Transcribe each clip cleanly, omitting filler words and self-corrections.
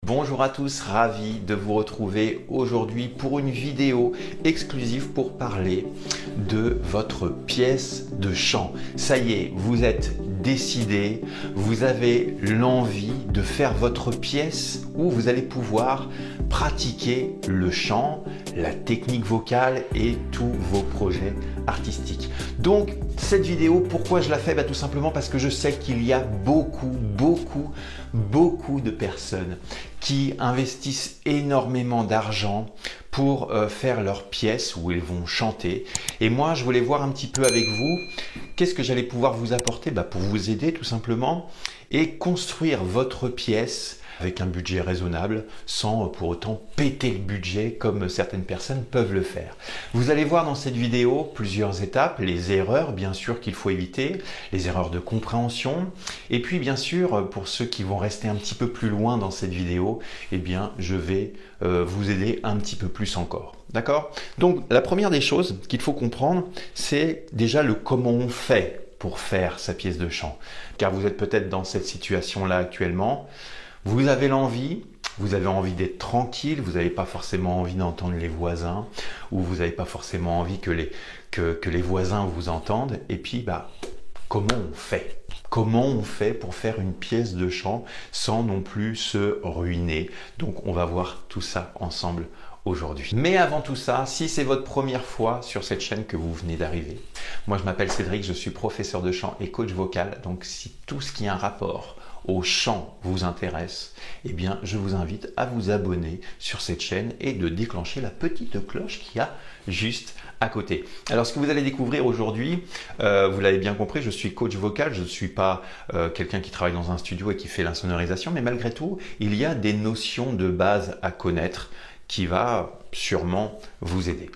Bonjour à tous, ravi de vous retrouver aujourd'hui pour une vidéo exclusive pour parler de votre pièce de chant. Ça y est, vous êtes décidé, vous avez l'envie de faire votre pièce où vous allez pouvoir pratiquer le chant, la technique vocale et tous vos projets artistiques. Donc cette vidéo, pourquoi je la fais? Tout simplement parce que je sais qu'il y a beaucoup de personnes qui investissent énormément d'argent pour faire leur pièce où ils vont chanter. Et moi, je voulais voir un petit peu avec vous qu'est-ce que j'allais pouvoir vous apporter pour vous aider tout simplement et construire votre pièce avec un budget raisonnable sans pour autant péter le budget comme certaines personnes peuvent le faire. Vous allez voir dans cette vidéo plusieurs étapes, les erreurs bien sûr qu'il faut éviter, les erreurs de compréhension et puis bien sûr pour ceux qui vont rester un petit peu plus loin dans cette vidéo, je vais vous aider un petit peu plus encore. D'accord? Donc la première des choses qu'il faut comprendre, c'est déjà le comment on fait pour faire sa pièce de chant. Car vous êtes peut-être dans cette situation-là actuellement. Vous avez l'envie, vous avez envie d'être tranquille, vous n'avez pas forcément envie d'entendre les voisins ou vous n'avez pas forcément envie que les voisins vous entendent. Et puis, comment on fait? Comment on fait pour faire une pièce de chant sans non plus se ruiner? Donc, on va voir tout ça ensemble aujourd'hui. Mais avant tout ça, si c'est votre première fois sur cette chaîne que vous venez d'arriver, moi je m'appelle Cédric, je suis professeur de chant et coach vocal. Donc, si tout ce qui a un rapport au chant vous intéresse, je vous invite à vous abonner sur cette chaîne et de déclencher la petite cloche qu'il y a juste à côté. Alors, ce que vous allez découvrir aujourd'hui, vous l'avez bien compris, je suis coach vocal, je ne suis pas quelqu'un qui travaille dans un studio et qui fait l'insonorisation, mais malgré tout, il y a des notions de base à connaître qui va sûrement vous aider.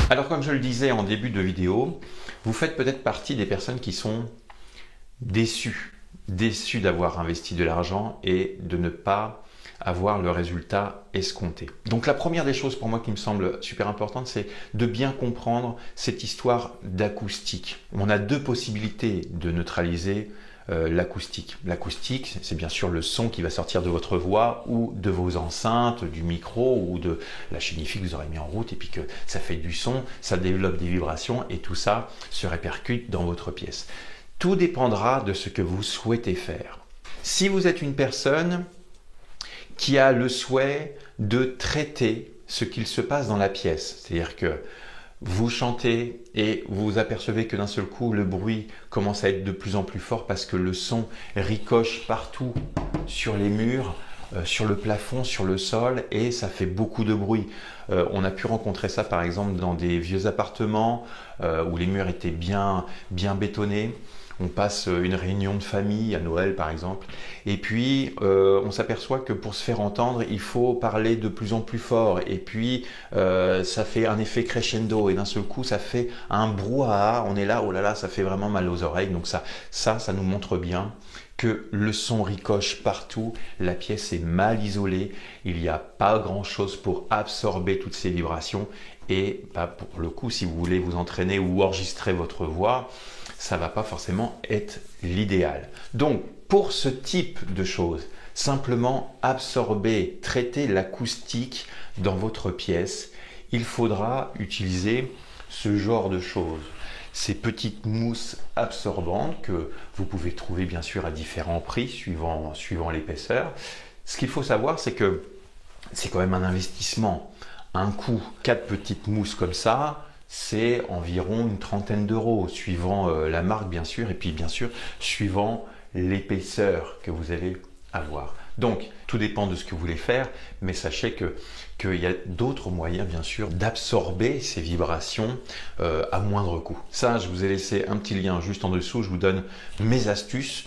Alors, comme je le disais en début de vidéo, vous faites peut-être partie des personnes qui sont déçues d'avoir investi de l'argent et de ne pas avoir le résultat escompté. Donc la première des choses pour moi qui me semble super importante, c'est de bien comprendre cette histoire d'acoustique. On a deux possibilités de neutraliser l'acoustique. L'acoustique, c'est bien sûr le son qui va sortir de votre voix ou de vos enceintes, du micro ou de la chaîne hi-fi que vous aurez mis en route et puis que ça fait du son, ça développe des vibrations et tout ça se répercute dans votre pièce. Tout dépendra de ce que vous souhaitez faire. Si vous êtes une personne qui a le souhait de traiter ce qu'il se passe dans la pièce, c'est-à-dire que vous chantez et vous vous apercevez que d'un seul coup, le bruit commence à être de plus en plus fort parce que le son ricoche partout sur les murs, sur le plafond, sur le sol et ça fait beaucoup de bruit. On a pu rencontrer ça par exemple dans des vieux appartements où les murs étaient bien bétonnés. On passe une réunion de famille à Noël par exemple et puis on s'aperçoit que pour se faire entendre il faut parler de plus en plus fort et puis ça fait un effet crescendo et d'un seul coup ça fait un brouhaha, on est là, oh là là, ça fait vraiment mal aux oreilles. Donc ça nous montre bien que le son ricoche partout, la pièce est mal isolée, il n'y a pas grand chose pour absorber toutes ces vibrations et pour le coup si vous voulez vous entraîner ou enregistrer votre voix, ça ne va pas forcément être l'idéal. Donc, pour ce type de choses, simplement absorber, traiter l'acoustique dans votre pièce, il faudra utiliser ce genre de choses. Ces petites mousses absorbantes que vous pouvez trouver bien sûr à différents prix suivant l'épaisseur. Ce qu'il faut savoir, c'est que c'est quand même un investissement, un coût. 4 petites mousses comme ça, c'est environ une trentaine d'euros, suivant la marque bien sûr, et puis bien sûr, suivant l'épaisseur que vous allez avoir. Donc, tout dépend de ce que vous voulez faire, mais sachez qu'il y a d'autres moyens bien sûr d'absorber ces vibrations à moindre coût. Ça, je vous ai laissé un petit lien juste en dessous, je vous donne mes astuces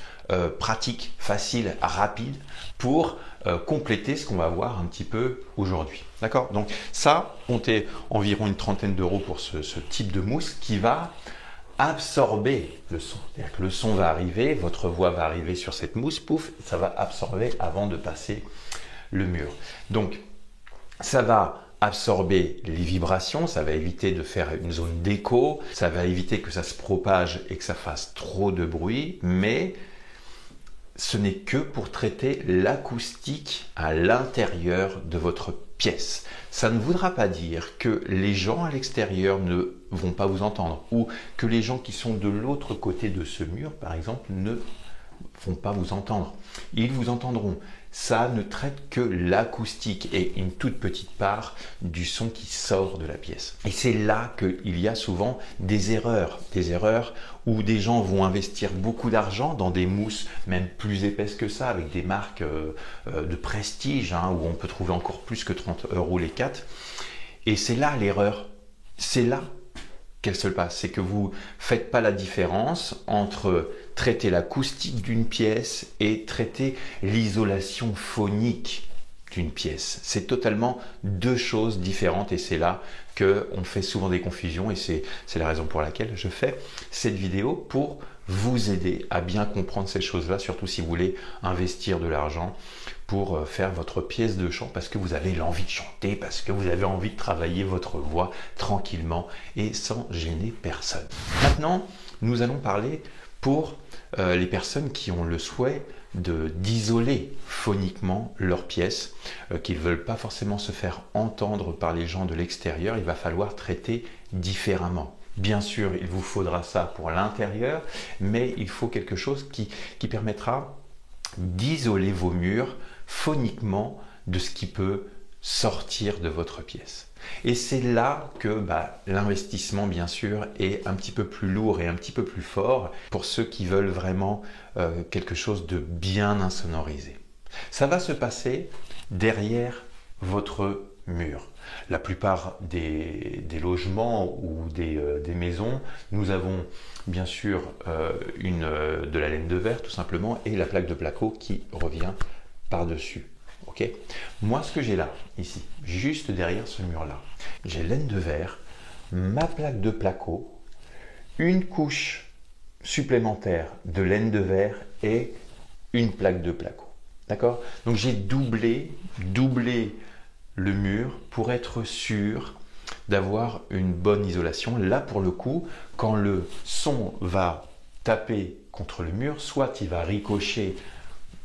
pratiques, faciles, rapides pour compléter ce qu'on va voir un petit peu aujourd'hui. D'accord? Donc ça, comptez environ une trentaine d'euros pour ce type de mousse qui va absorber le son. C'est-à-dire que le son va arriver, votre voix va arriver sur cette mousse, pouf, ça va absorber avant de passer le mur. Donc ça va absorber les vibrations, ça va éviter de faire une zone d'écho, ça va éviter que ça se propage et que ça fasse trop de bruit, mais ce n'est que pour traiter l'acoustique à l'intérieur de votre pièce. Ça ne voudra pas dire que les gens à l'extérieur ne vont pas vous entendre ou que les gens qui sont de l'autre côté de ce mur, par exemple, ne vont pas vous entendre. Ils vous entendront. Ça ne traite que l'acoustique et une toute petite part du son qui sort de la pièce. Et c'est là qu'il y a souvent des erreurs où des gens vont investir beaucoup d'argent dans des mousses même plus épaisses que ça, avec des marques de prestige, où on peut trouver encore plus que 30 € les 4. Et c'est là l'erreur. C'est là qu'elle se passe, c'est que vous ne faites pas la différence entre traiter l'acoustique d'une pièce et traiter l'isolation phonique d'une pièce. C'est totalement deux choses différentes et c'est là qu'on fait souvent des confusions et c'est la raison pour laquelle je fais cette vidéo pour vous aider à bien comprendre ces choses-là, surtout si vous voulez investir de l'argent pour faire votre pièce de chant parce que vous avez l'envie de chanter, parce que vous avez envie de travailler votre voix tranquillement et sans gêner personne. Maintenant, nous allons parler pour les personnes qui ont le souhait d'isoler phoniquement leur pièce, qu'ils ne veulent pas forcément se faire entendre par les gens de l'extérieur. Il va falloir traiter différemment. Bien sûr, il vous faudra ça pour l'intérieur, mais il faut quelque chose qui permettra d'isoler vos murs phoniquement de ce qui peut sortir de votre pièce. Et c'est là que l'investissement, bien sûr, est un petit peu plus lourd et un petit peu plus fort pour ceux qui veulent vraiment quelque chose de bien insonorisé. Ça va se passer derrière votre mur. La plupart des logements ou des maisons, nous avons bien sûr de la laine de verre tout simplement et la plaque de placo qui revient par-dessus. Okay. Moi, ce que j'ai là, ici, juste derrière ce mur-là, j'ai laine de verre, ma plaque de placo, une couche supplémentaire de laine de verre et une plaque de placo. D'accord? Donc j'ai doublé le mur pour être sûr d'avoir une bonne isolation. Là, pour le coup, quand le son va taper contre le mur, soit il va ricocher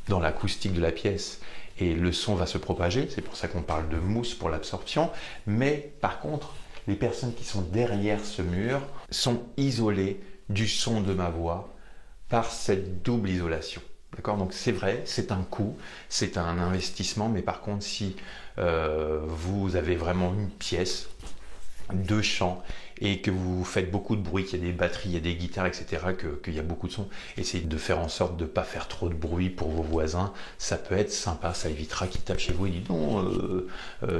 dans l'acoustique de la pièce et le son va se propager, c'est pour ça qu'on parle de mousse pour l'absorption, mais par contre, les personnes qui sont derrière ce mur sont isolées du son de ma voix par cette double isolation. D'accord? Donc c'est vrai, c'est un coût, c'est un investissement, mais par contre, si vous avez vraiment une pièce de chant et que vous faites beaucoup de bruit, qu'il y a des batteries, il y a des guitares, etc., qu'il y a beaucoup de sons, essayez de faire en sorte de ne pas faire trop de bruit pour vos voisins. Ça peut être sympa, ça évitera qu'ils tapent chez vous et disent non,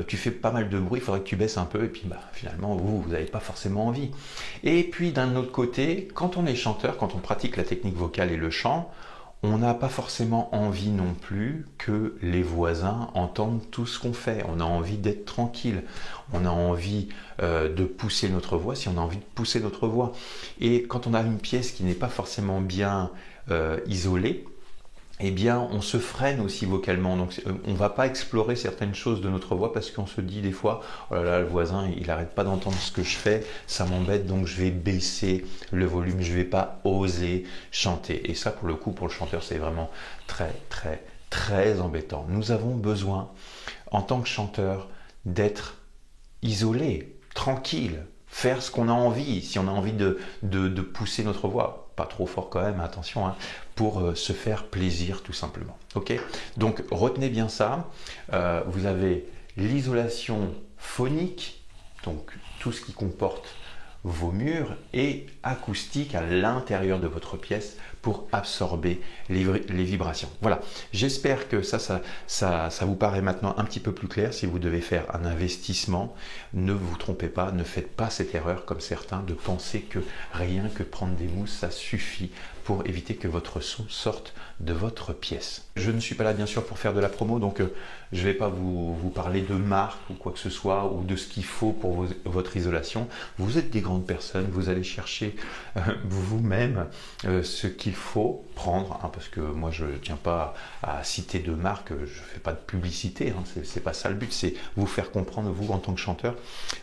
tu fais pas mal de bruit, il faudrait que tu baisses un peu, et puis finalement, vous n'avez pas forcément envie. Et puis d'un autre côté, quand on est chanteur, quand on pratique la technique vocale et le chant, on n'a pas forcément envie non plus que les voisins entendent tout ce qu'on fait. On a envie d'être tranquille. On a envie de pousser notre voix si on a envie de pousser notre voix. Et quand on a une pièce qui n'est pas forcément bien isolée, eh bien, on se freine aussi vocalement. Donc, on ne va pas explorer certaines choses de notre voix parce qu'on se dit des fois, oh là là, le voisin, il n'arrête pas d'entendre ce que je fais, ça m'embête, donc je vais baisser le volume, je ne vais pas oser chanter. Et ça, pour le coup, pour le chanteur, c'est vraiment très, très, très embêtant. Nous avons besoin, en tant que chanteur, d'être isolé, tranquille, faire ce qu'on a envie. Si on a envie de pousser notre voix, pas trop fort quand même, attention, pour se faire plaisir tout simplement. Ok? Donc retenez bien ça. Vous avez l'isolation phonique, donc tout ce qui comporte vos murs, et acoustique à l'intérieur de votre pièce pour absorber les vibrations. Voilà, j'espère que ça vous paraît maintenant un petit peu plus clair. Si vous devez faire un investissement, ne vous trompez pas, ne faites pas cette erreur comme certains de penser que rien que prendre des mousses, ça suffit pour éviter que votre son sorte de votre pièce. Je ne suis pas là bien sûr pour faire de la promo, donc je ne vais pas vous parler de marque ou quoi que ce soit ou de ce qu'il faut pour votre isolation. Vous êtes des grandes personnes, vous allez chercher vous-même ce qu'il faut prendre, parce que moi je ne tiens pas à citer de marque, je ne fais pas de publicité, c'est pas ça le but, c'est vous faire comprendre, vous en tant que chanteur,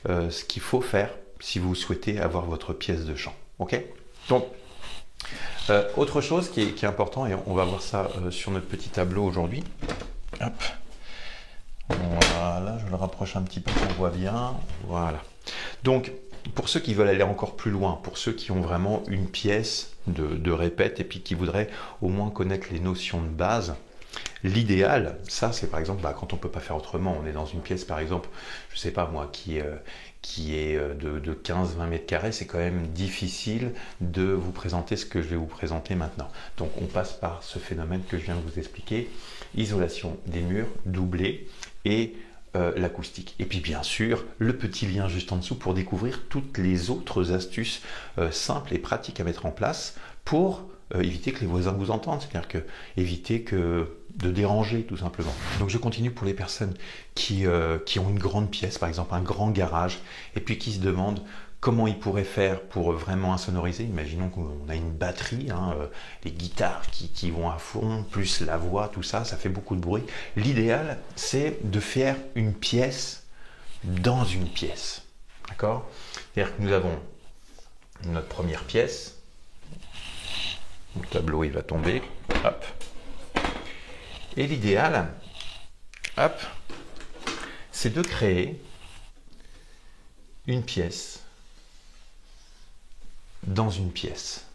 ce qu'il faut faire si vous souhaitez avoir votre pièce de chant. Ok? Donc, Autre chose qui est important, et on va voir ça sur notre petit tableau aujourd'hui. Hop. Voilà, je le rapproche un petit peu qu'on voit bien. Voilà. Donc, pour ceux qui veulent aller encore plus loin, pour ceux qui ont vraiment une pièce de répète et puis qui voudraient au moins connaître les notions de base, l'idéal, ça c'est par exemple quand on ne peut pas faire autrement, on est dans une pièce par exemple, je ne sais pas moi, qui est de 15-20 mètres carrés, c'est quand même difficile de vous présenter ce que je vais vous présenter maintenant. Donc on passe par ce phénomène que je viens de vous expliquer, isolation des murs, doublé et l'acoustique. Et puis bien sûr, le petit lien juste en dessous pour découvrir toutes les autres astuces simples et pratiques à mettre en place pour éviter que les voisins vous entendent, c'est-à-dire que éviter de déranger tout simplement. Donc je continue pour les personnes qui ont une grande pièce, par exemple un grand garage, et puis qui se demandent comment ils pourraient faire pour vraiment insonoriser. Imaginons qu'on a une batterie, les guitares qui vont à fond, plus la voix, tout ça, ça fait beaucoup de bruit. L'idéal, c'est de faire une pièce dans une pièce. D'accord ? C'est-à-dire que nous avons notre première pièce. Le tableau, il va tomber. Hop. Et l'idéal, hop, c'est de créer une pièce dans une pièce.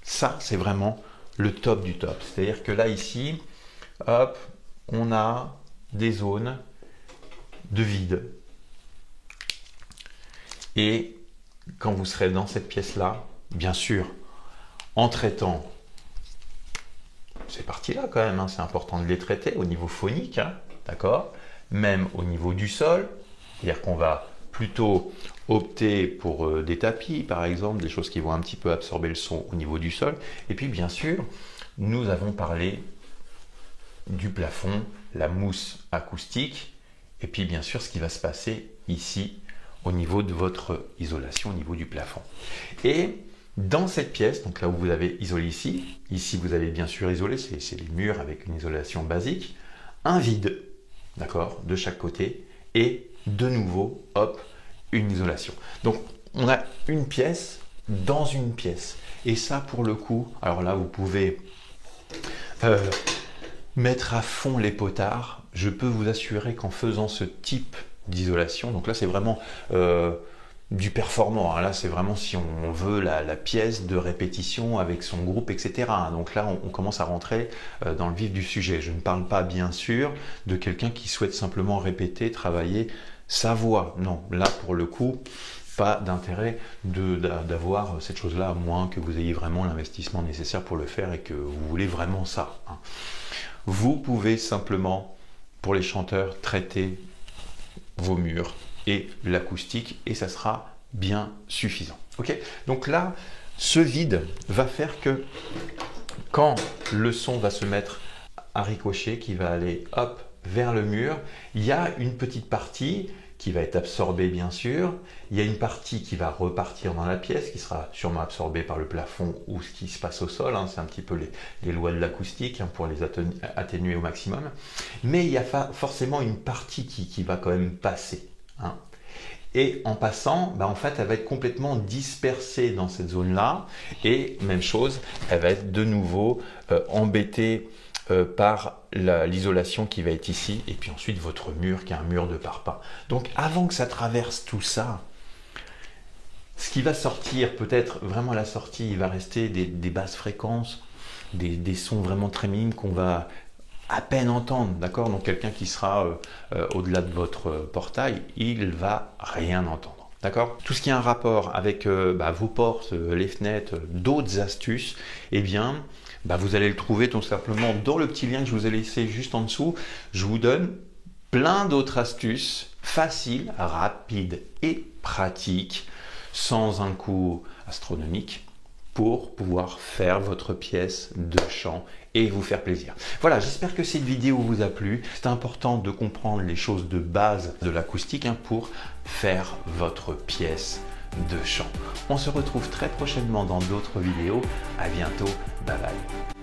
Ça, c'est vraiment le top du top. C'est-à-dire que là, ici, hop, on a des zones de vide. Et quand vous serez dans cette pièce-là, bien sûr, en traitant ces parties-là quand même, c'est important de les traiter au niveau phonique, d'accord ? Même au niveau du sol, c'est-à-dire qu'on va plutôt opter pour des tapis, par exemple, des choses qui vont un petit peu absorber le son au niveau du sol. Et puis, bien sûr, nous avons parlé du plafond, la mousse acoustique, et puis, bien sûr, ce qui va se passer ici, au niveau de votre isolation, au niveau du plafond. Et dans cette pièce, donc là où vous avez isolé ici vous avez bien sûr isolé, c'est les murs avec une isolation basique, un vide, d'accord, de chaque côté, et de nouveau, hop, une isolation. Donc, on a une pièce dans une pièce. Et ça, pour le coup, alors là, vous pouvez mettre à fond les potards. Je peux vous assurer qu'en faisant ce type d'isolation, donc là, c'est vraiment du performant. Là, c'est vraiment si on veut la pièce de répétition avec son groupe, etc. Donc là, on commence à rentrer dans le vif du sujet. Je ne parle pas, bien sûr, de quelqu'un qui souhaite simplement répéter, travailler sa voix. Non, là, pour le coup, pas d'intérêt d'avoir cette chose-là, à moins que vous ayez vraiment l'investissement nécessaire pour le faire et que vous voulez vraiment ça. Vous pouvez simplement, pour les chanteurs, traiter vos murs et l'acoustique, et ça sera bien suffisant. Ok ? Donc là, ce vide va faire que quand le son va se mettre à ricocher, qui va aller hop vers le mur, il y a une petite partie qui va être absorbée, bien sûr. Il y a une partie qui va repartir dans la pièce, qui sera sûrement absorbée par le plafond ou ce qui se passe au sol. C'est un petit peu les lois de l'acoustique pour les atténuer au maximum. Mais il y a forcément une partie qui va quand même passer. Et en passant, en fait, elle va être complètement dispersée dans cette zone-là. Et même chose, elle va être de nouveau embêtée par l'isolation qui va être ici. Et puis ensuite, votre mur qui est un mur de parpaing. Donc, avant que ça traverse tout ça, ce qui va sortir, peut-être vraiment à la sortie, il va rester des basses fréquences, des sons vraiment très minimes qu'on va à peine entendre, d'accord ? Donc quelqu'un qui sera au-delà de votre portail, il va rien entendre, d'accord ? Tout ce qui a un rapport avec vos portes, les fenêtres, d'autres astuces, eh bien, vous allez le trouver tout simplement dans le petit lien que je vous ai laissé juste en dessous. Je vous donne plein d'autres astuces faciles, rapides et pratiques, sans un coût astronomique, pour pouvoir faire votre pièce de chant et vous faire plaisir. Voilà, j'espère que cette vidéo vous a plu. C'est important de comprendre les choses de base de l'acoustique pour faire votre pièce de chant. On se retrouve très prochainement dans d'autres vidéos. À bientôt. Bye bye.